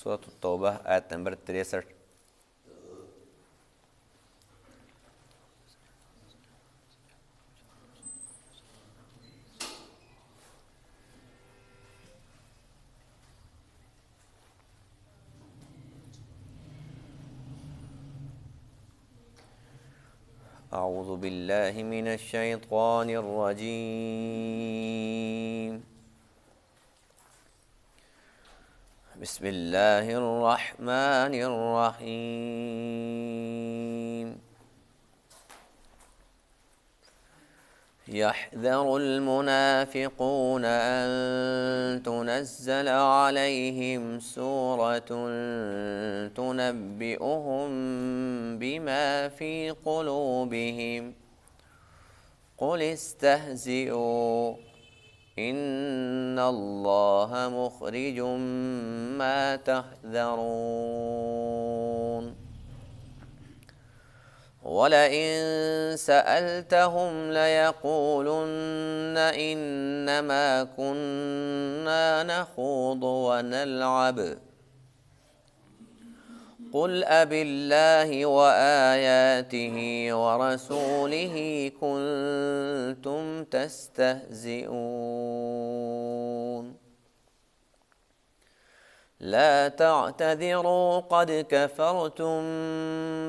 سورۃ التوبہ آیت نمبر 63۔ اعوذ باللہ من الشیطان الرجیم، بسم اللہ الرحمن الرحیم۔ يحذر المنافقون أن تنزل عليهم سورة تنبئهم بما في قلوبهم قل استهزئوا إن الله مخرج ما تحذرون وَلَئِن سَأَلْتَهُمْ لَيَقُولُنَّ إِنَّمَا كُنَّا نَخُوضُ وَنَلْعَبُ قُلْ أَبِاللَّهِ وَآيَاتِهِ وَرَسُولِهِ كُنتُمْ تَسْتَهْزِئُونَ لا تعتذروا قد كفرتم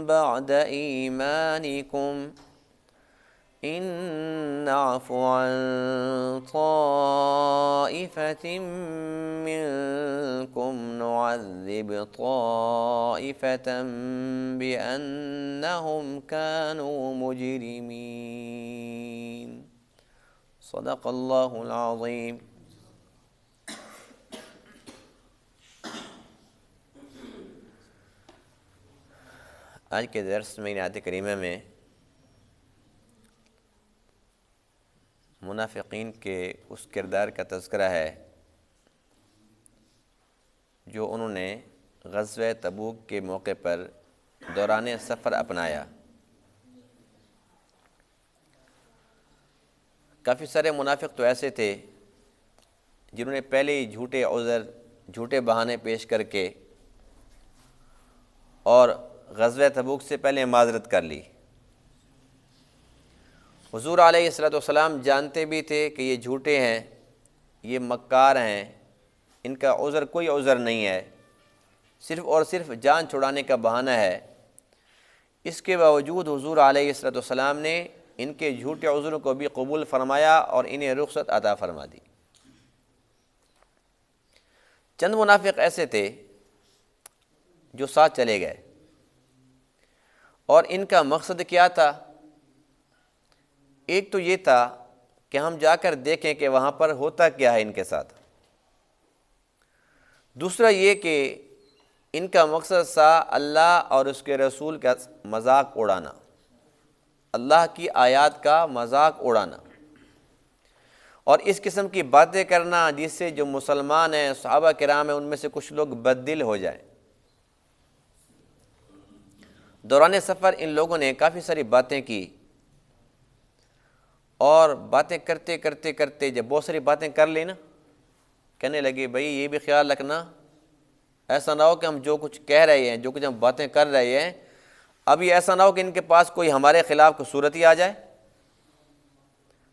بعد إيمانكم إن نعف عن طائفة منكم نعذب طائفة بأنهم كانوا مجرمين صدق الله العظيم۔ آج کے درس میں آیت کریمہ میں منافقین کے اس کردار کا تذکرہ ہے جو انہوں نے غزوہ تبوک کے موقع پر دوران سفر اپنایا۔ کافی سارے منافق تو ایسے تھے جنہوں نے پہلے ہی جھوٹے عذر، جھوٹے بہانے پیش کر کے اور غزوہ تبوک سے پہلے معذرت کر لی۔ حضور علیہ السلام جانتے بھی تھے کہ یہ جھوٹے ہیں، یہ مکار ہیں، ان کا عذر کوئی عذر نہیں ہے، صرف اور صرف جان چھڑانے کا بہانہ ہے۔ اس کے باوجود حضور علیہ السلام نے ان کے جھوٹے عذروں کو بھی قبول فرمایا اور انہیں رخصت عطا فرما دی۔ چند منافق ایسے تھے جو ساتھ چلے گئے، اور ان کا مقصد کیا تھا؟ ایک تو یہ تھا کہ ہم جا کر دیکھیں کہ وہاں پر ہوتا کیا ہے ان کے ساتھ۔ دوسرا یہ کہ ان کا مقصد تھا اللہ اور اس کے رسول کا مذاق اڑانا، اللہ کی آیات کا مذاق اڑانا اور اس قسم کی باتیں کرنا جس سے جو مسلمان ہیں، صحابہ کرام ہیں، ان میں سے کچھ لوگ بددل ہو جائیں۔ دوران سفر ان لوگوں نے کافی ساری باتیں کی، اور باتیں کرتے کرتے کرتے جب بہت ساری باتیں کر لی نا، کہنے لگے بھئی یہ بھی خیال رکھنا، ایسا نہ ہو کہ ہم جو کچھ کہہ رہے ہیں، جو کچھ ہم باتیں کر رہے ہیں، ابھی ایسا نہ ہو کہ ان کے پاس کوئی ہمارے خلاف کوئی صورت ہی آ جائے،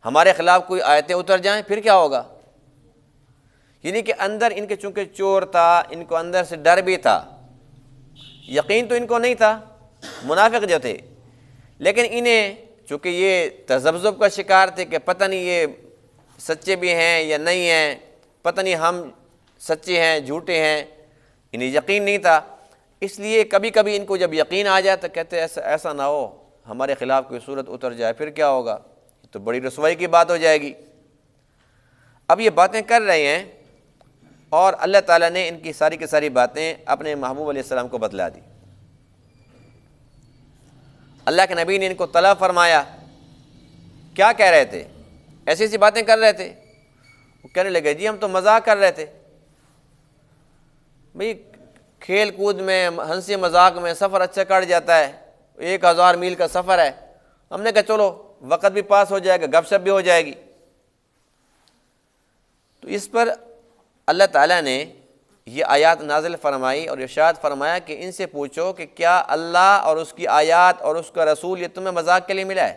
ہمارے خلاف کوئی آیتیں اتر جائیں، پھر کیا ہوگا؟ یعنی کہ اندر ان کے چونکہ چور تھا، ان کو اندر سے ڈر بھی تھا، یقین تو ان کو نہیں تھا منافق جو تھے، لیکن انہیں چونکہ یہ تذبذب کا شکار تھے کہ پتہ نہیں یہ سچے بھی ہیں یا نہیں ہیں، پتہ نہیں ہم سچے ہیں جھوٹے ہیں، انہیں یقین نہیں تھا۔ اس لیے کبھی کبھی ان کو جب یقین آ جائے تو کہتے ایسا نہ ہو ہمارے خلاف کوئی صورت اتر جائے، پھر کیا ہوگا؟ یہ تو بڑی رسوائی کی بات ہو جائے گی۔ اب یہ باتیں کر رہے ہیں اور اللہ تعالیٰ نے ان کی ساری کی ساری باتیں اپنے محبوب علیہ السلام کو بتلا دی۔ اللہ کے نبی نے ان کو طلب فرمایا، کیا کہہ رہے تھے؟ ایسی ایسی باتیں کر رہے تھے؟ وہ کہنے لگے جی ہم تو مذاق کر رہے تھے، بھئی کھیل کود میں، ہنسی مذاق میں سفر اچھا کٹ جاتا ہے، 1000 میل کا سفر ہے، ہم نے کہا چلو وقت بھی پاس ہو جائے گا، گپ شپ بھی ہو جائے گی۔ تو اس پر اللہ تعالیٰ نے یہ آیات نازل فرمائی اور ارشاد فرمایا کہ ان سے پوچھو کہ کیا اللہ اور اس کی آیات اور اس کا رسول یہ تمہیں مذاق کے لیے ملا ہے؟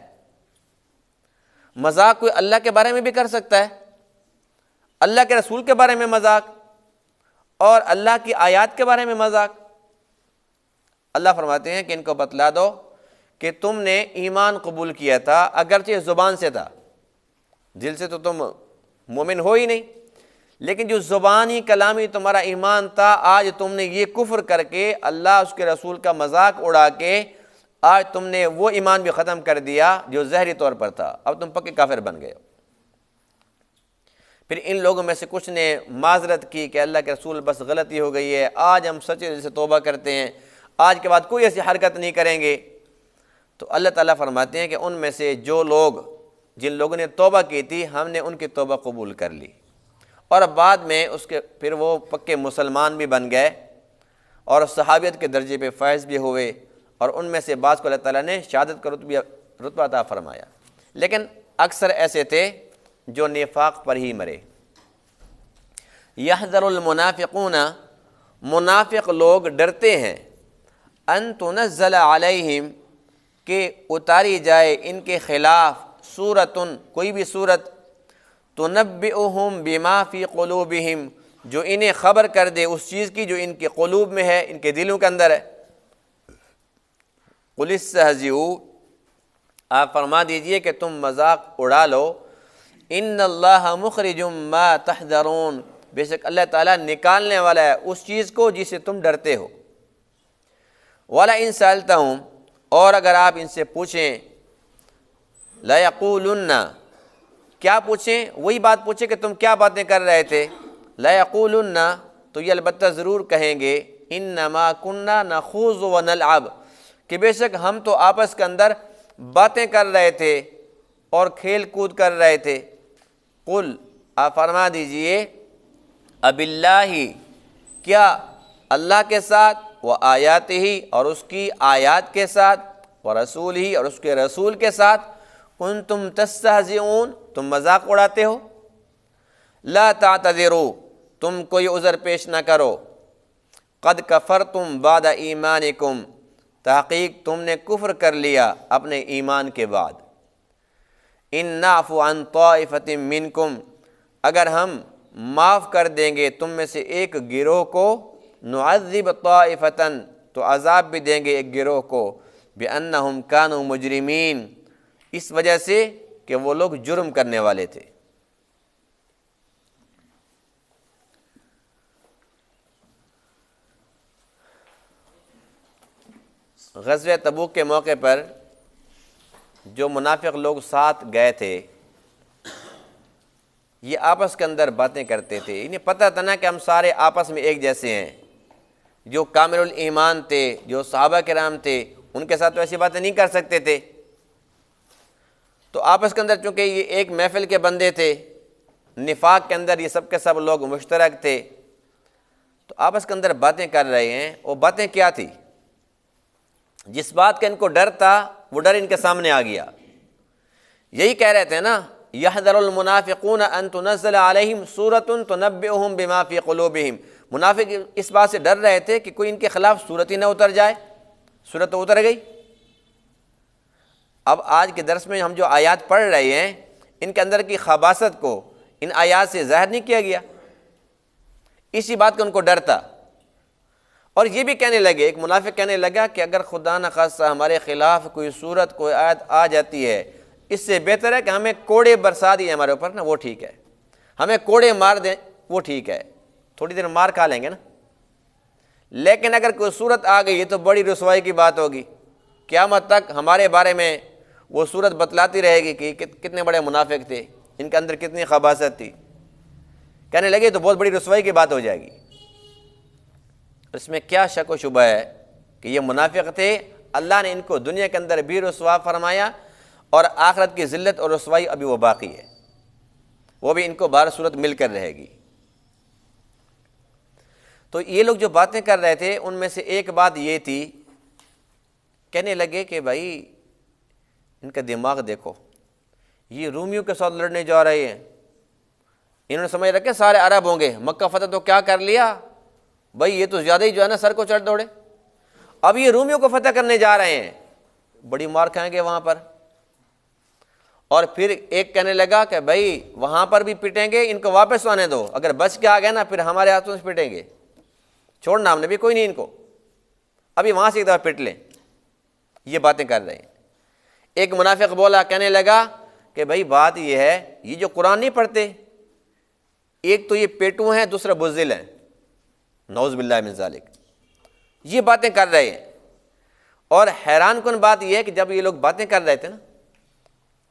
مذاق کوئی اللہ کے بارے میں بھی کر سکتا ہے، اللہ کے رسول کے بارے میں مذاق اور اللہ کی آیات کے بارے میں مذاق۔ اللہ فرماتے ہیں کہ ان کو بتلا دو کہ تم نے ایمان قبول کیا تھا، اگرچہ زبان سے تھا، دل سے تو تم مومن ہو ہی نہیں، لیکن جو زبانی کلامی تمہارا ایمان تھا، آج تم نے یہ کفر کر کے اللہ اس کے رسول کا مذاق اڑا کے آج تم نے وہ ایمان بھی ختم کر دیا جو ظاہری طور پر تھا، اب تم پکے کافر بن گئے ہو۔ پھر ان لوگوں میں سے کچھ نے معذرت کی کہ اللہ کے رسول بس غلطی ہو گئی ہے، آج ہم سچے دل سے توبہ کرتے ہیں، آج کے بعد کوئی ایسی حرکت نہیں کریں گے۔ تو اللہ تعالیٰ فرماتے ہیں کہ ان میں سے جو لوگ جن لوگوں نے توبہ کی تھی ہم نے ان کی توبہ قبول کر لی، اور بعد میں اس کے پھر وہ پکے مسلمان بھی بن گئے اور صحابیت کے درجے پہ فائز بھی ہوئے، اور ان میں سے بعض کو اللہ تعالیٰ نے شہادت کا رتبہ عطا فرمایا۔ لیکن اکثر ایسے تھے جو نفاق پر ہی مرے۔ یحذر المنافقون، منافق لوگ ڈرتے ہیں، ان تنزل علیہم، کہ اتاری جائے ان کے خلاف سورتن، کوئی بھی سورت، تنبئہم بما فی قلوبہم، جو انہیں خبر کر دے اس چیز کی جو ان کے قلوب میں ہے، ان کے دلوں کے اندر ہے۔ قل استہزئوا، آپ فرما دیجئے کہ تم مذاق اڑا لو، ان اللہ مخرج ما تحذرون، بے شک اللہ تعالیٰ نکالنے والا ہے اس چیز کو جسے تم ڈرتے ہو۔ وَلَئِن سَأَلْتَهُمْ، اور اگر آپ ان سے پوچھیں، لَيَقُولُنَّ، کیا پوچھیں؟ وہی بات پوچھیں کہ تم کیا باتیں کر رہے تھے۔ لَيَقُولُنَّ، تو یہ البتہ ضرور کہیں گے، إِنَّمَا كُنَّا نَخُوضُ وَنَلْعَبُ، کہ بے شک ہم تو آپس کے اندر باتیں کر رہے تھے اور کھیل کود کر رہے تھے۔ قل، آپ فرما دیجئے، اب اللہ، کیا اللہ کے ساتھ، وآیاتہ، اور اس کی آیات کے ساتھ، ورسولہ، اور اس کے رسول کے ساتھ، کنتم تستہزئون، تم مذاق اڑاتے ہو۔ لا تعتذروا، تم کوئی عذر پیش نہ کرو، قد کفرتم بعد ایمانکم، تحقیق تم نے کفر کر لیا اپنے ایمان کے بعد۔ ان نعفو عن طائفۃ منکم، اگر ہم معاف کر دیں گے تم میں سے ایک گروہ کو، نعذب طائفۃ، تو عذاب بھی دیں گے ایک گروہ کو، بأنہم کانوا مجرمین، اس وجہ سے کہ وہ لوگ جرم کرنے والے تھے۔ غزوہ تبوک کے موقع پر جو منافق لوگ ساتھ گئے تھے، یہ آپس کے اندر باتیں کرتے تھے، انہیں پتہ تھا نا کہ ہم سارے آپس میں ایک جیسے ہیں۔ جو کامل الایمان تھے، جو صحابہ کرام تھے، ان کے ساتھ تو ایسی باتیں نہیں کر سکتے تھے۔ تو آپس کے اندر چونکہ یہ ایک محفل کے بندے تھے، نفاق کے اندر یہ سب کے سب لوگ مشترک تھے، تو آپس کے اندر باتیں کر رہے ہیں۔ وہ باتیں کیا تھی؟ جس بات کا ان کو ڈر تھا وہ ڈر ان کے سامنے آ گیا۔ یہی کہہ رہے تھے نا، یحذر المنافقون ان تنزل علیہم سورۃ تنبئہم بما فی قلوبہم، منافق اس بات سے ڈر رہے تھے کہ کوئی ان کے خلاف صورت ہی نہ اتر جائے۔ صورت تو اتر گئی۔ اب آج کے درس میں ہم جو آیات پڑھ رہے ہیں، ان کے اندر کی خباثت کو ان آیات سے ظاہر نہیں کیا گیا، اسی بات کا ان کو ڈر تھا۔ اور یہ بھی کہنے لگے، ایک منافق کہنے لگا کہ اگر خدا نخواستہ ہمارے خلاف کوئی صورت، کوئی آیت آ جاتی ہے، اس سے بہتر ہے کہ ہمیں کوڑے برسا دیے ہمارے اوپر نا، وہ ٹھیک ہے، ہمیں کوڑے مار دیں وہ ٹھیک ہے، تھوڑی دیر مار کھا لیں گے نا، لیکن اگر کوئی صورت آ گئی تو بڑی رسوائی کی بات ہوگی، قیامت تک ہمارے بارے میں وہ صورت بتلاتی رہے گی کہ کتنے بڑے منافق تھے، ان کے اندر کتنی خباثت تھی۔ کہنے لگے تو بہت بڑی رسوائی کی بات ہو جائے گی۔ اس میں کیا شک و شبہ ہے کہ یہ منافق تھے، اللہ نے ان کو دنیا کے اندر بھی رسوا فرمایا، اور آخرت کی ذلت اور رسوائی ابھی وہ باقی ہے، وہ بھی ان کو بہر صورت مل کر رہے گی۔ تو یہ لوگ جو باتیں کر رہے تھے ان میں سے ایک بات یہ تھی، کہنے لگے کہ بھائی ان کا دماغ دیکھو، یہ رومیوں کے ساتھ لڑنے جا رہے ہیں، انہوں نے سمجھ رکھے سارے عرب ہوں گے، مکہ فتح تو کیا کر لیا، بھائی یہ تو زیادہ ہی جو ہے نا سر کو چڑھ دوڑے، اب یہ رومیوں کو فتح کرنے جا رہے ہیں، بڑی مار کھائیں گے وہاں پر۔ اور پھر ایک کہنے لگا کہ بھائی وہاں پر بھی پٹیں گے، ان کو واپس آنے دو، اگر بچ کے آ گئے نا پھر ہمارے ہاتھوں سے پٹیں گے، چھوڑنا ہم نے بھی کوئی نہیں ان کو، ابھی وہاں سے ایک دفعہ پٹ لیں۔ یہ باتیں کر رہے ہیں۔ ایک منافق بولا، کہنے لگا کہ بھائی بات یہ ہے، یہ جو قرآن نہیں پڑھتے، ایک تو یہ پیٹو ہیں، دوسرا بزدل ہیں، نعوذ باللہ من ذالک، یہ باتیں کر رہے ہیں۔ اور حیران کن بات یہ ہے کہ جب یہ لوگ باتیں کر رہے تھے نا،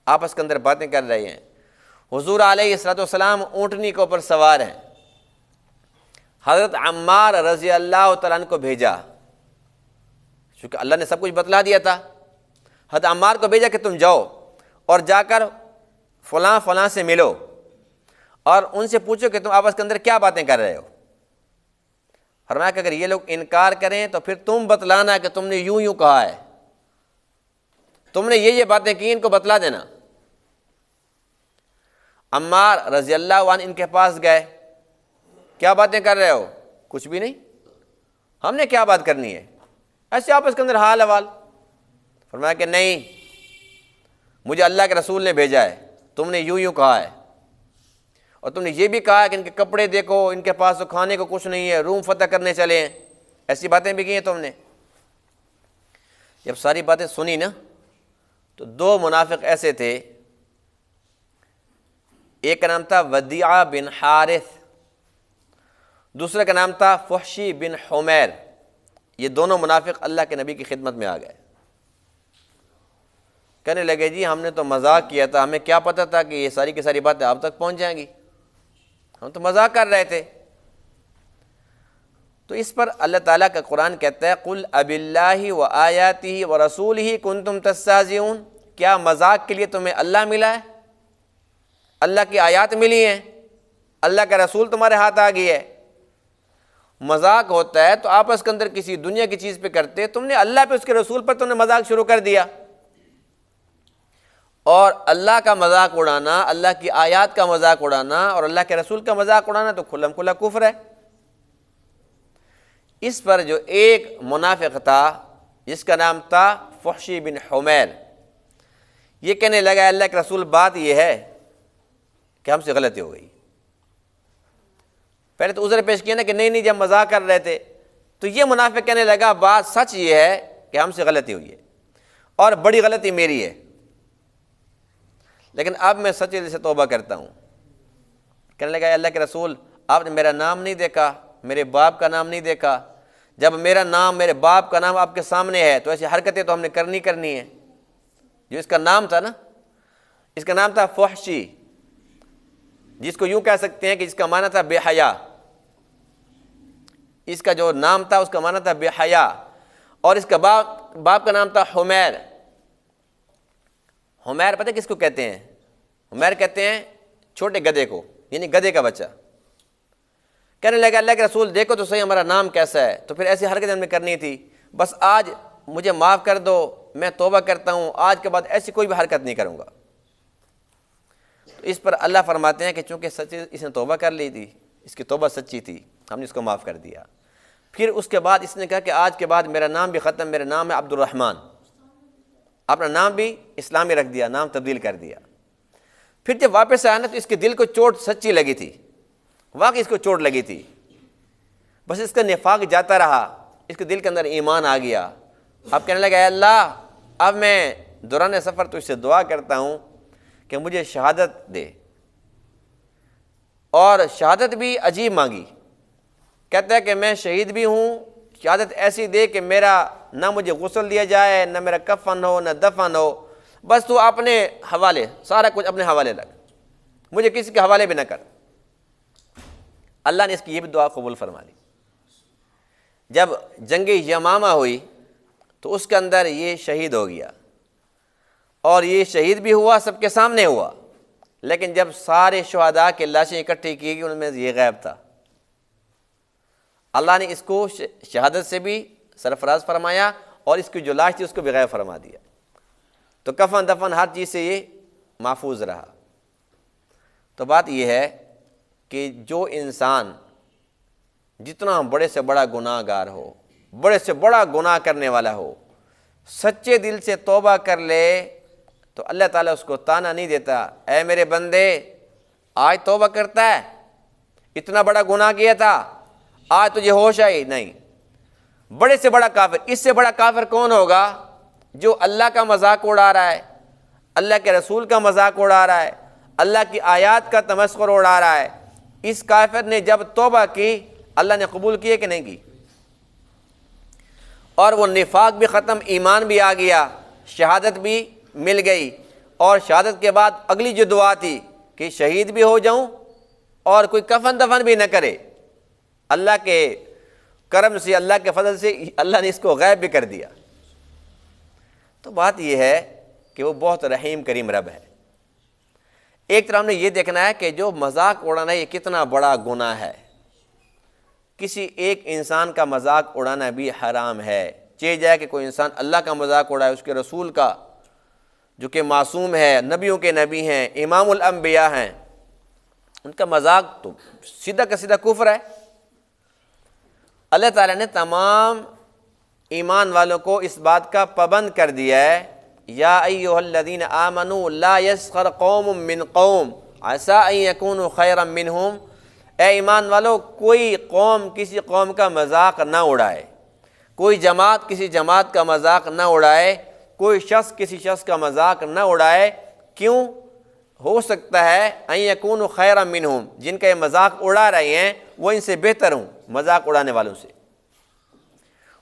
آپس کے اندر باتیں کر رہے ہیں، حضور علیہ الصلوۃ والسلام اونٹنی کے اوپر سوار ہیں، حضرت عمار رضی اللہ تعالیٰ عنہ کو بھیجا، چونکہ اللہ نے سب کچھ بتلا دیا تھا، حضرت عمار کو بھیجا کہ تم جاؤ اور جا کر فلاں فلاں سے ملو اور ان سے پوچھو کہ تم آپس کے اندر کیا باتیں کر رہے ہو۔ فرمایا کہ اگر یہ لوگ انکار کریں تو پھر تم بتلانا کہ تم نے یوں یوں کہا ہے، تم نے یہ باتیں کی، ان کو بتلا دینا۔ عمار رضی اللہ عنہ ان کے پاس گئے، کیا باتیں کر رہے ہو؟ کچھ بھی نہیں، ہم نے کیا بات کرنی ہے، ایسے آپس کے اندر حال حوال۔ فرمایا کہ نہیں، مجھے اللہ کے رسول نے بھیجا ہے، تم نے یوں یوں کہا ہے، اور تم نے یہ بھی کہا ہے کہ ان کے کپڑے دیکھو، ان کے پاس تو کھانے کو کچھ نہیں ہے، روم فتح کرنے چلے ہیں، ایسی باتیں بھی کی ہیں تم نے۔ جب ساری باتیں سنی نا تو دو منافق ایسے تھے، ایک کا نام تھا ودیعہ بن حارث، دوسرے کا نام تھا فحشی بن حمیر۔ یہ دونوں منافق اللہ کے نبی کی خدمت میں آ گئے، کہنے لگے جی ہم نے تو مذاق کیا تھا، ہمیں کیا پتہ تھا کہ یہ ساری کی ساری باتیں آپ تک پہنچ جائیں گی، ہم تو مذاق کر رہے تھے۔ تو اس پر اللہ تعالیٰ کا قرآن کہتا ہے قُلْ أَبِاللَّهِ وَآيَاتِهِ وَرَسُولِهِ كُنْتُمْ تَسْتَهْزِئُونَ، کیا مذاق کے لیے تمہیں اللہ ملا ہے، اللہ کی آیات ملی ہیں، اللہ کا رسول تمہارے ہاتھ آ گئی ہے۔ مذاق ہوتا ہے تو آپس کے اندر کسی دنیا کی چیز پہ کرتے، تم نے اللہ پہ اس کے رسول پر تم نے مذاق شروع کر دیا، اور اللہ کا مذاق اڑانا، اللہ کی آیات کا مذاق اڑانا اور اللہ کے رسول کا مذاق اڑانا تو کھلم کھلا کفر ہے۔ اس پر جو ایک منافق تھا جس کا نام تھا فحشی بن حمیر، یہ کہنے لگا اللہ کے رسول بات یہ ہے کہ ہم سے غلطی ہو گئی۔ پہلے تو عذر پیش کیا نا کہ نہیں نہیں جب مذاق کر رہے تھے، تو یہ منافق کہنے لگا بات سچ یہ ہے کہ ہم سے غلطی ہوئی ہے اور بڑی غلطی میری ہے، لیکن اب میں سچے دل سے توبہ کرتا ہوں۔ کہنے لگا اللہ کے رسول آپ نے میرا نام نہیں دیکھا، میرے باپ کا نام نہیں دیکھا، جب میرا نام میرے باپ کا نام آپ کے سامنے ہے تو ایسی حرکتیں تو ہم نے کرنی ہیں۔ جو اس کا نام تھا نا، اس کا نام تھا فحشی، جس کو یوں کہہ سکتے ہیں کہ جس کا معنی تھا بے حیا، اس کا جو نام تھا اس کا معنی تھا بے حیا، اور اس کا باپ کا نام تھا حمیر۔ حمیر پتہ کس کو کہتے ہیں؟ حمیر کہتے ہیں چھوٹے گدھے کو، یعنی گدھے کا بچہ۔ کہنے لگا اللہ کے رسول دیکھو تو صحیح ہمارا نام کیسا ہے، تو پھر ایسی حرکت ہم نے کرنی تھی، بس آج مجھے معاف کر دو، میں توبہ کرتا ہوں، آج کے بعد ایسی کوئی بھی حرکت نہیں کروں گا۔ تو اس پر اللہ فرماتے ہیں کہ چونکہ سچی اس نے توبہ کر لی تھی، اس کی توبہ سچی تھی، ہم نے اس کو معاف کر دیا۔ پھر اس کے بعد اس نے کہا کہ آج کے بعد میرا نام بھی ختم، میرا نام ہے عبد الرحمن، اپنا نام بھی اسلامی رکھ دیا، نام تبدیل کر دیا۔ پھر جب واپس آیا نا تو اس کے دل کو چوٹ سچی لگی تھی، واقعی اس کو چوٹ لگی تھی، بس اس کا نفاق جاتا رہا، اس کے دل کے اندر ایمان آ گیا۔ اب کہنے لگا اے اللہ اب میں دوران سفر تو اس سے دعا کرتا ہوں کہ مجھے شہادت دے، اور شہادت بھی عجیب مانگی، کہتا ہے کہ میں شہید بھی ہوں، شہادت ایسی دے کہ میرا نہ مجھے غسل دیا جائے، نہ میرا کفن ہو، نہ دفن ہو، بس تو اپنے حوالے، سارا کچھ اپنے حوالے رکھ، مجھے کسی کے حوالے بھی نہ کر۔ اللہ نے اس کی یہ بھی دعا قبول فرما لی۔ جب جنگ یمامہ ہوئی تو اس کے اندر یہ شہید ہو گیا، اور یہ شہید بھی ہوا، سب کے سامنے ہوا، لیکن جب سارے شہداء کے لاشیں اکٹھی کی گئی ان میں یہ غائب تھا۔ اللہ نے اس کو شہادت سے بھی سرفراز فرمایا اور اس کی جو لاش تھی اس کو بھی غائب فرما دیا، تو کفن دفن ہر چیز سے یہ محفوظ رہا۔ تو بات یہ ہے کہ جو انسان جتنا بڑے سے بڑا گناہ گار ہو، بڑے سے بڑا گناہ کرنے والا ہو، سچے دل سے توبہ کر لے تو اللہ تعالیٰ اس کو تانا نہیں دیتا، اے میرے بندے آج توبہ کرتا ہے، اتنا بڑا گناہ کیا تھا، آج تجھے ہوش آئی؟ نہیں۔ بڑے سے بڑا کافر، اس سے بڑا کافر کون ہوگا؟ جو اللہ کا مذاق اڑا رہا ہے، اللہ کے رسول کا مذاق اڑا رہا ہے، اللہ کی آیات کا تمسخر اڑا رہا ہے۔ اس کافر نے جب توبہ کی، اللہ نے قبول کی ہے کہ نہیں کی؟ اور وہ نفاق بھی ختم، ایمان بھی آ گیا، شہادت بھی مل گئی، اور شہادت کے بعد اگلی جو دعا تھی کہ شہید بھی ہو جاؤں اور کوئی کفن دفن بھی نہ کرے، اللہ کے کرم سے، اللہ کے فضل سے اللہ نے اس کو غائب بھی کر دیا۔ تو بات یہ ہے کہ وہ بہت رحیم کریم رب ہے۔ ایک طرف ہم نے یہ دیکھنا ہے کہ جو مذاق اڑانا یہ کتنا بڑا گناہ ہے۔ کسی ایک انسان کا مذاق اڑانا بھی حرام ہے، چاہے جائے کہ کوئی انسان اللہ کا مذاق اڑائے، اس کے رسول کا جو کہ معصوم ہے، نبیوں کے نبی ہیں، امام الانبیاء ہیں، ان کا مذاق تو سیدھا کا سیدھا کفر ہے۔ اللہ تعالیٰ نے تمام ایمان والوں کو اس بات کا پابند کر دیا ہے، یا ایھا الذین آمنوا لا یسخر قوم من قوم عسیٰ ان یکونوا خیرا منہم، اے ایمان والو کوئی قوم کسی قوم کا مذاق نہ اڑائے، کوئی جماعت کسی جماعت کا مذاق نہ اڑائے، کوئی شخص کسی شخص کا مذاق نہ اڑائے۔ کیوں؟ ہو سکتا ہے ان یکونوا خیرا منہم، جن کا یہ مذاق اڑا رہے ہیں وہ ان سے بہتر ہوں مذاق اڑانے والوں سے۔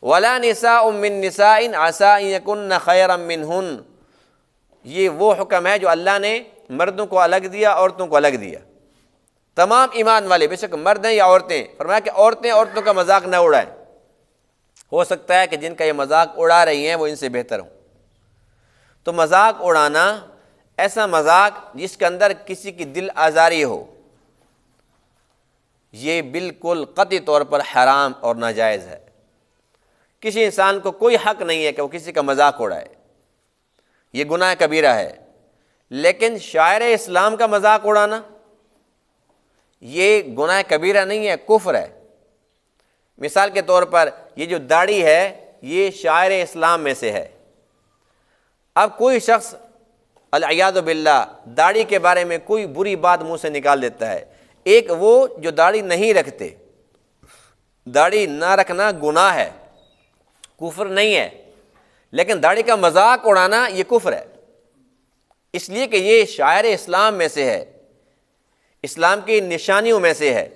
ولا نساء من نساء عسیٰ ان یکن خیرا منہن، یہ وہ حکم ہے جو اللہ نے مردوں کو الگ دیا، عورتوں کو الگ دیا۔ تمام ایمان والے بے شک مرد ہیں یا عورتیں، فرمایا کہ عورتیں عورتوں کا مذاق نہ اڑائیں، ہو سکتا ہے کہ جن کا یہ مذاق اڑا رہی ہیں وہ ان سے بہتر ہوں۔ تو مذاق اڑانا، ایسا مذاق جس کے اندر کسی کی دل آزاری ہو، یہ بالکل قطعی طور پر حرام اور ناجائز ہے۔ کسی انسان کو کوئی حق نہیں ہے کہ وہ کسی کا مذاق اڑائے، یہ گناہ کبیرہ ہے۔ لیکن شاعر اسلام کا مذاق اڑانا یہ گناہ کبیرہ نہیں ہے، کفر ہے۔ مثال کے طور پر یہ جو داڑھی ہے یہ شاعر اسلام میں سے ہے۔ اب کوئی شخص العیاذ باللہ داڑھی کے بارے میں کوئی بری بات منہ سے نکال دیتا ہے۔ ایک وہ جو داڑھی نہیں رکھتے، داڑھی نہ رکھنا گناہ ہے، کفر نہیں ہے، لیکن داڑھی کا مذاق اڑانا یہ کفر ہے، اس لیے کہ یہ شاعر اسلام میں سے ہے، اسلام کی نشانیوں میں سے ہے۔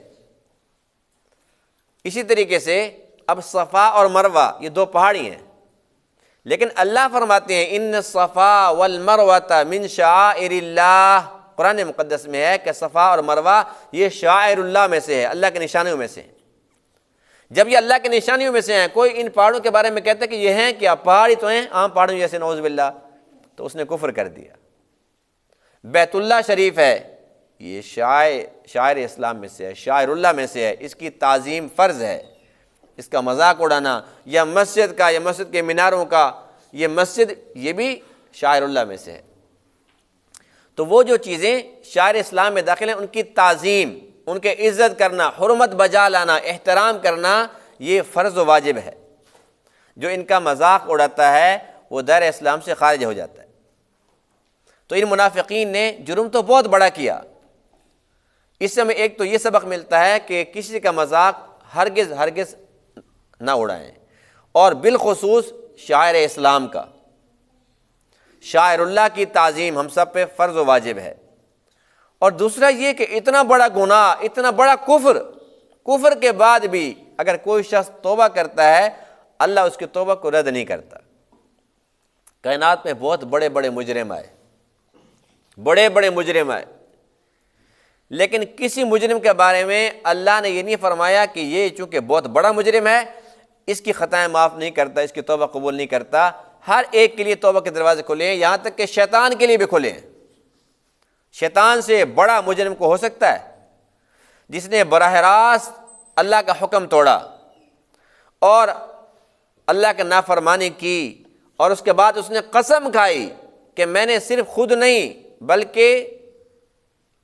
اسی طریقے سے اب صفا اور مروہ یہ دو پہاڑی ہیں، لیکن اللہ فرماتے ہیں ان الصفا والمروۃ من شعائر اللہ، قرآن مقدس میں ہے کہ صفا اور مروہ یہ شعائر اللہ میں سے ہے، اللہ کی نشانیوں میں سے ہیں۔ جب یہ اللہ کی نشانیوں میں سے ہیں، کوئی ان پہاڑوں کے بارے میں کہتا ہے کہ یہ ہیں کیا؟ پہاڑی تو ہیں عام پہاڑوں جیسے، نعوذ باللہ، تو اس نے کفر کر دیا۔ بیت اللہ شریف ہے، یہ شاعر اسلام میں سے ہے، شاعر اللہ میں سے ہے، اس کی تعظیم فرض ہے، اس کا مذاق اڑانا، یا مسجد کا یا مسجد کے میناروں کا، یہ مسجد یہ بھی شاعر اللہ میں سے ہے۔ تو وہ جو چیزیں شاعر اسلام میں داخل ہیں ان کی تعظیم، ان کے عزت کرنا، حرمت بجا لانا، احترام کرنا یہ فرض و واجب ہے۔ جو ان کا مذاق اڑاتا ہے وہ دائرہ اسلام سے خارج ہو جاتا ہے۔ تو ان منافقین نے جرم تو بہت بڑا کیا۔ اس سے ہمیں ایک تو یہ سبق ملتا ہے کہ کسی کا مذاق ہرگز نہ اڑائیں، اور بالخصوص شاعر اسلام کا، شاعر اللہ کی تعظیم ہم سب پہ فرض و واجب ہے۔ اور دوسرا یہ کہ اتنا بڑا گناہ، اتنا بڑا کفر کے بعد بھی اگر کوئی شخص توبہ کرتا ہے اللہ اس کی توبہ کو رد نہیں کرتا۔ کائنات میں بہت بڑے بڑے مجرم آئے، بڑے بڑے مجرم آئے، لیکن کسی مجرم کے بارے میں اللہ نے یہ نہیں فرمایا کہ یہ چونکہ بہت بڑا مجرم ہے اس کی خطائیں معاف نہیں کرتا، اس کی توبہ قبول نہیں کرتا۔ ہر ایک کے لیے توبہ کے دروازے کھلے ہیں، یہاں تک کہ شیطان کے لیے بھی کھلے ہیں۔ شیطان سے بڑا مجرم کو ہو سکتا ہے جس نے براہ راست اللہ کا حکم توڑا اور اللہ کی نافرمانی کی، اور اس کے بعد اس نے قسم کھائی کہ میں نے صرف خود نہیں بلکہ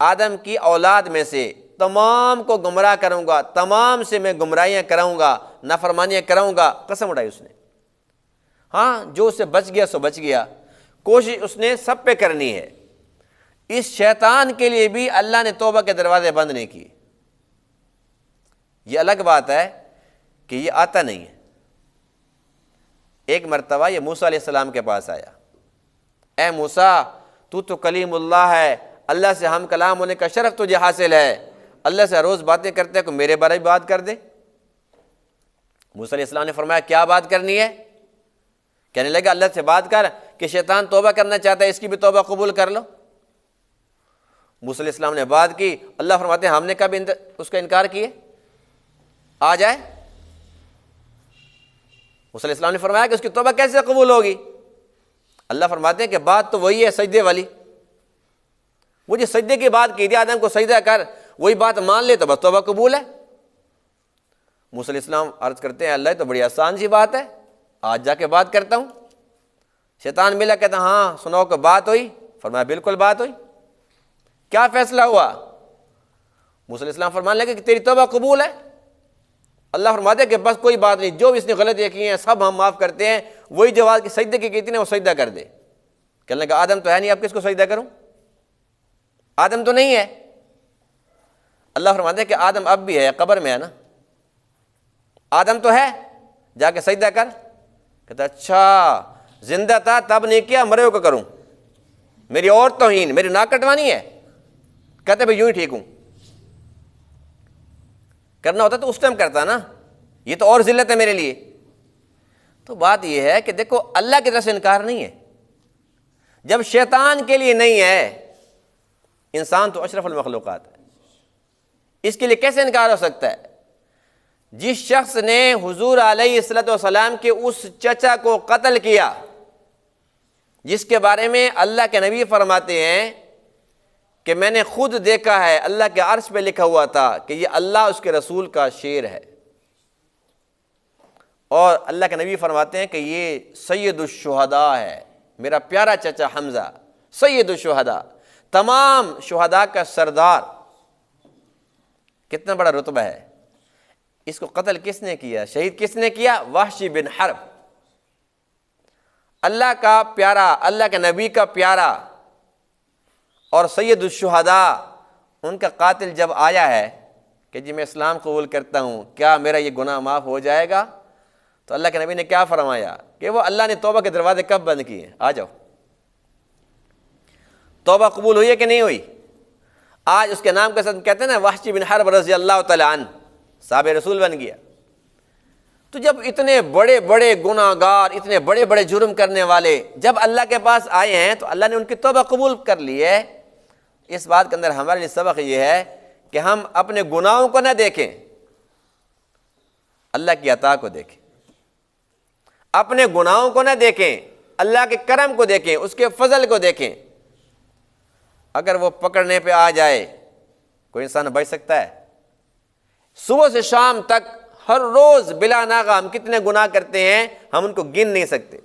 آدم کی اولاد میں سے تمام کو گمراہ کروں گا، تمام سے میں گمراہیاں کراؤں گا، نافرمانیاں کراؤں گا، قسم اٹھائی اس نے۔ ہاں جو اس سے بچ گیا سو بچ گیا، کوشش اس نے سب پہ کرنی ہے۔ اس شیطان کے لیے بھی اللہ نے توبہ کے دروازے بند نہیں کیے۔ یہ الگ بات ہے کہ یہ آتا نہیں ہے۔ ایک مرتبہ یہ موسیٰ علیہ السلام کے پاس آیا، اے موسیٰ تو کلیم اللہ ہے، اللہ سے ہم کلام ہونے کا شرف تجھے حاصل ہے، اللہ سے روز باتیں کرتے ہیں، کوئی میرے بارے میں بات کر دے۔ موسیٰ علیہ السلام نے فرمایا کیا بات کرنی ہے؟ کہنے لگا اللہ سے بات کر کہ شیطان توبہ کرنا چاہتا ہے، اس کی بھی توبہ قبول کر لو۔ موسیٰ علیہ السلام نے بات کی، اللہ فرماتے ہیں ہم نے کبھی اس کا انکار کیے؟ آ جائے۔ موسیٰ علیہ السلام نے فرمایا کہ اس کی توبہ کیسے قبول ہوگی؟ اللہ فرماتے ہیں کہ بات تو وہی ہے سجدے والی، وہ جو سجدے کی بات کی تھی آدم کو سجدہ کر، وہی بات مان لے تو بس توبہ قبول ہے۔ موسیٰ علیہ السلام عرض کرتے ہیں اللہ تو بڑی آسان سی بات ہے، آج جا کے بات کرتا ہوں۔ شیطان ملا، کہتا ہاں سناؤ کہ بات ہوئی؟ فرمایا بالکل بات ہوئی۔ کیا فیصلہ ہوا؟ موسیٰ علیہ السلام فرمانے لگے کہ تیری توبہ قبول ہے۔ اللہ فرماتے ہیں کہ بس کوئی بات نہیں، جو اس نے غلطیاں کی ہیں سب ہم معاف کرتے ہیں، وہی جو بات کی سجدے کی تھی نا وہ سجدہ کر دے۔ کہنے لگا آدم تو ہے نہیں، اب کس کو سجدہ کروں؟ آدم تو نہیں ہے۔ اللہ فرماتے ہیں کہ آدم اب بھی ہے، قبر میں ہے نا، آدم تو ہے، جا کے سجدہ کر۔ کہتا اچھا زندہ تھا تب نہیں کیا، مرے ہو کو کروں؟ میری اور توہین، میری ناک کٹوانی ہے؟ کہتے بھائی یوں ہی ٹھیک ہوں، کرنا ہوتا تو اس ٹائم کرتا نا، یہ تو اور ذلت ہے میرے لیے۔ تو بات یہ ہے کہ دیکھو اللہ کی طرف سے انکار نہیں ہے، جب شیطان کے لیے نہیں ہے، انسان تو اشرف المخلوقات ہے، اس کے لیے کیسے انکار ہو سکتا ہے؟ جس شخص نے حضور علیہ الصلوۃ والسلام کے اس چچا کو قتل کیا، جس کے بارے میں اللہ کے نبی فرماتے ہیں کہ میں نے خود دیکھا ہے، اللہ کے عرش پہ لکھا ہوا تھا کہ یہ اللہ اس کے رسول کا شعر ہے، اور اللہ کے نبی فرماتے ہیں کہ یہ سید الشہداء ہے، میرا پیارا چچا حمزہ سید الشہداء، تمام شہداء کا سردار۔ کتنا بڑا رتبہ ہے۔ اس کو قتل کس نے کیا، شہید کس نے کیا؟ وحشی بن حرب، اللہ کا پیارا، اللہ کے نبی کا پیارا اور سید الشہداء، ان کا قاتل جب آیا ہے کہ جی میں اسلام قبول کرتا ہوں، کیا میرا یہ گناہ معاف ہو جائے گا؟ تو اللہ کے نبی نے کیا فرمایا کہ وہ اللہ نے توبہ کے دروازے کب بند کیے؟ آ جاؤ، توبہ قبول ہوئی ہے کہ نہیں ہوئی؟ آج اس کے نام کے ساتھ کہتے ہیں نا وحشی بن حرب رضی اللہ تعالیٰ عنہ صحابہ رسول بن گیا۔ تو جب اتنے بڑے بڑے گناہ گار، اتنے بڑے بڑے جرم کرنے والے جب اللہ کے پاس آئے ہیں تو اللہ نے ان کی توبہ قبول کر لی ہے۔ اس بات کے اندر ہمارے لیے سبق یہ ہے کہ ہم اپنے گناہوں کو نہ دیکھیں، اللہ کی عطا کو دیکھیں، اپنے گناہوں کو نہ دیکھیں، اللہ کے کرم کو دیکھیں، اس کے فضل کو دیکھیں۔ اگر وہ پکڑنے پہ آ جائے کوئی انسان بچ سکتا ہے؟ صبح سے شام تک ہر روز بلا ناغہ ہم کتنے گناہ کرتے ہیں، ہم ان کو گن نہیں سکتے۔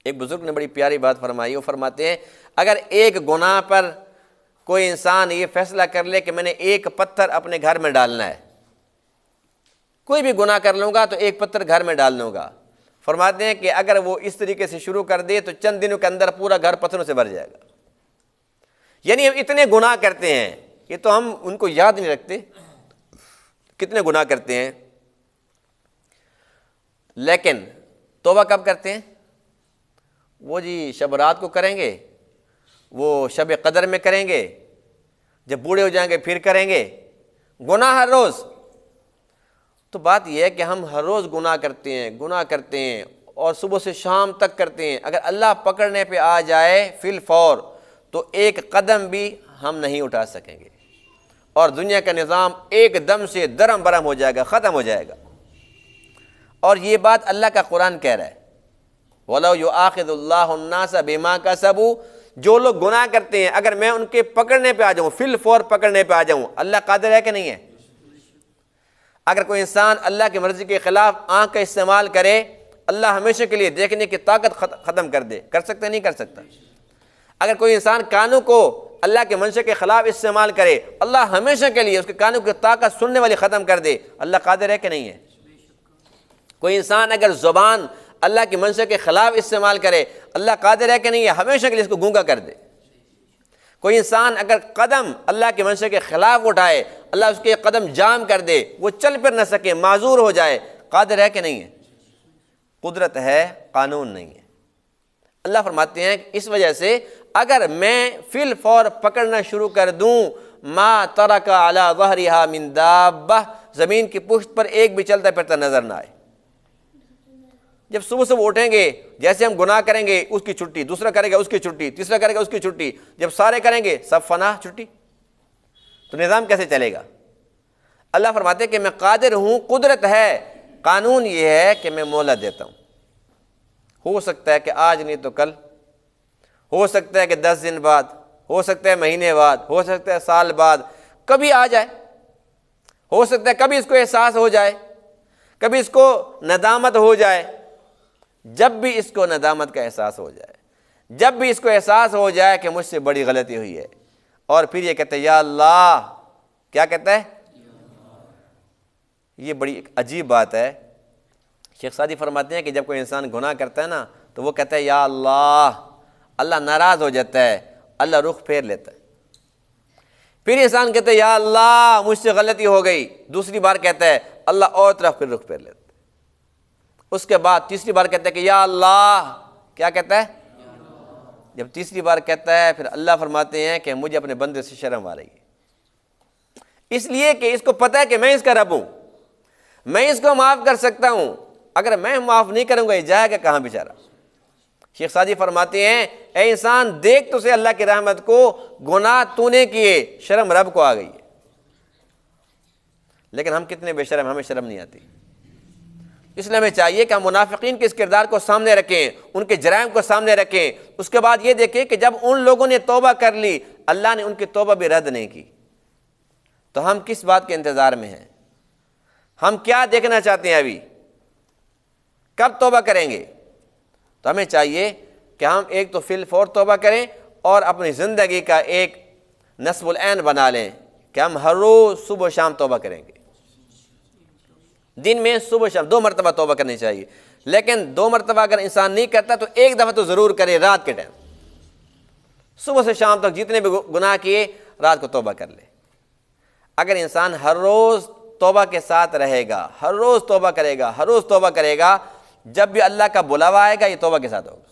ایک بزرگ نے بڑی پیاری بات فرمائی، وہ فرماتے ہیں اگر ایک گناہ پر کوئی انسان یہ فیصلہ کر لے کہ میں نے ایک پتھر اپنے گھر میں ڈالنا ہے، کوئی بھی گناہ کر لوں گا تو ایک پتھر گھر میں ڈال لوں گا، فرماتے ہیں کہ اگر وہ اس طریقے سے شروع کر دے تو چند دنوں کے اندر پورا گھر پتھروں سے بھر جائے گا۔ یعنی ہم اتنے گناہ کرتے ہیں، یہ تو ہم ان کو یاد نہیں رکھتے کتنے گناہ کرتے ہیں، لیکن توبہ کب کرتے ہیں؟ وہ جی شب رات کو کریں گے، وہ شب قدر میں کریں گے، جب بوڑھے ہو جائیں گے پھر کریں گے، گناہ ہر روز۔ تو بات یہ ہے کہ ہم ہر روز گناہ کرتے ہیں اور صبح سے شام تک کرتے ہیں۔ اگر اللہ پکڑنے پہ آ جائے فی الفور تو ایک قدم بھی ہم نہیں اٹھا سکیں گے، اور دنیا کا نظام ایک دم سے درم برم ہو جائے گا، ختم ہو جائے گا۔ اور یہ بات اللہ کا قرآن کہہ رہا ہے، وَلَوْ يُؤَاخِذُ اللَّهُ النَّاسَ بِمَا كَسَبُوا، جو لوگ گناہ کرتے ہیں اگر میں ان کے پکڑنے پہ آ جاؤں، فی الفور پکڑنے پہ آ جاؤں، اللہ قادر ہے کہ نہیں ہے؟ اگر کوئی انسان اللہ کی مرضی کے خلاف آنکھ کا استعمال کرے، اللہ ہمیشہ کے لیے دیکھنے کی طاقت ختم کر دے، کر سکتا ہے نہیں کر سکتا؟ اگر کوئی انسان کانوں کو اللہ کے منشا کے خلاف استعمال کرے، اللہ ہمیشہ کے لیے اس کے کانوں کی طاقت سننے والی ختم کر دے۔ اللہ قادر ہے کہ نہیں ہے؟ کوئی انسان اگر زبان اللہ کی منشا کے خلاف استعمال کرے، اللہ قادر ہے کہ نہیں ہے؟ ہمیشہ کے لیے اس کو گونگا کر دے۔ کوئی انسان اگر قدم اللہ کی منشا کے خلاف اٹھائے، اللہ اس کے قدم جام کر دے، وہ چل پھر نہ سکے، معذور ہو جائے۔ قادر ہے کہ نہیں ہے؟ قدرت ہے، قانون نہیں ہے۔ اللہ فرماتے ہیں کہ اس وجہ سے اگر میں فی الفور پکڑنا شروع کر دوں، ما ترک علی ظہرہا من دابہ، زمین کی پشت پر ایک بھی چلتا پھرتا نظر نہ آئے۔ جب صبح صبح اٹھیں گے، جیسے ہم گناہ کریں گے اس کی چھٹی، دوسرا کرے گا اس کی چھٹی، تیسرا کرے گا اس کی چھٹی، جب سارے کریں گے سب فنا چھٹی، تو نظام کیسے چلے گا؟ اللہ فرماتے ہیں کہ میں قادر ہوں، قدرت ہے، قانون یہ ہے کہ میں مہلت دیتا ہوں۔ ہو سکتا ہے کہ آج نہیں تو کل، ہو سکتا ہے کہ 10 دن بعد، ہو سکتا ہے مہینے بعد، ہو سکتا ہے سال بعد، کبھی آ جائے، ہو سکتا ہے کبھی اس کو احساس ہو جائے، کبھی اس کو ندامت ہو جائے۔ جب بھی اس کو ندامت کا احساس ہو جائے، جب بھی اس کو احساس ہو جائے کہ مجھ سے بڑی غلطی ہوئی ہے، اور پھر یہ کہتا ہے یا اللہ، کیا کہتا ہے؟ یہ بڑی ایک عجیب بات ہے۔ شیخ سعدی فرماتے ہیں کہ جب کوئی انسان گناہ کرتا ہے نا تو وہ کہتا ہے یا اللہ، اللہ ناراض ہو جاتا ہے، اللہ رخ پھیر لیتا ہے۔ پھر انسان کہتا ہے یا اللہ مجھ سے غلطی ہو گئی، دوسری بار کہتا ہے اللہ اور طرف پھر رخ پھیر لیتا ہے۔ اس کے بعد تیسری بار کہتا ہے کہ یا اللہ، کیا کہتا ہے؟ جب تیسری بار کہتا ہے پھر اللہ فرماتے ہیں کہ مجھے اپنے بندے سے شرم آ رہی ہے، اس لیے کہ اس کو پتہ ہے کہ میں اس کا رب ہوں، میں اس کو معاف کر سکتا ہوں، اگر میں معاف نہیں کروں گا یہ جائے گا کہاں بیچارہ۔ شیخ سعدی فرماتے ہیں اے انسان دیکھ تو سے اللہ کی رحمت کو، گناہ تو نے کیے، شرم رب کو آ گئی ہے۔ لیکن ہم کتنے بے شرم، ہمیں شرم نہیں آتی۔ اس لیے ہمیں چاہیے کہ ہم منافقین کے اس کردار کو سامنے رکھیں، ان کے جرائم کو سامنے رکھیں، اس کے بعد یہ دیکھیں کہ جب ان لوگوں نے توبہ کر لی، اللہ نے ان کی توبہ بھی رد نہیں کی، تو ہم کس بات کے انتظار میں ہیں؟ ہم کیا دیکھنا چاہتے ہیں؟ ابھی کب توبہ کریں گے؟ تو ہمیں چاہیے کہ ہم ایک تو فی الفور توبہ کریں، اور اپنی زندگی کا ایک نصب العین بنا لیں کہ ہم ہر روز صبح و شام توبہ کریں گے۔ دن میں صبح و شام 2 مرتبہ توبہ کرنی چاہیے، لیکن 2 مرتبہ اگر انسان نہیں کرتا تو ایک دفعہ تو ضرور کرے رات کے ٹائم، صبح سے شام تک جتنے بھی گناہ کیے رات کو توبہ کر لے۔ اگر انسان ہر روز توبہ کے ساتھ رہے گا، ہر روز توبہ کرے گا، ہر روز توبہ کرے گا، جب بھی اللہ کا بلاوا آئے گا یہ توبہ کے ساتھ ہوگا۔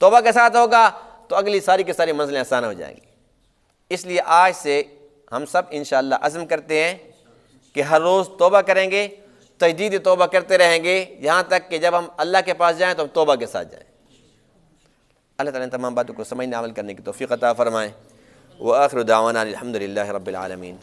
توبہ کے ساتھ ہوگا تو اگلی ساری کی ساری منزلیں آسان ہو جائیں گی۔ اس لیے آج سے ہم سب انشاءاللہ عزم کرتے ہیں کہ ہر روز توبہ کریں گے، تجدید توبہ کرتے رہیں گے، یہاں تک کہ جب ہم اللہ کے پاس جائیں تو ہم توبہ کے ساتھ جائیں۔ اللہ تعالیٰ نے تمام باتوں کو سمجھنے عمل کرنے کی توفیق عطا فرمائے۔ وآخر دعوانا الحمد للہ رب العالمین۔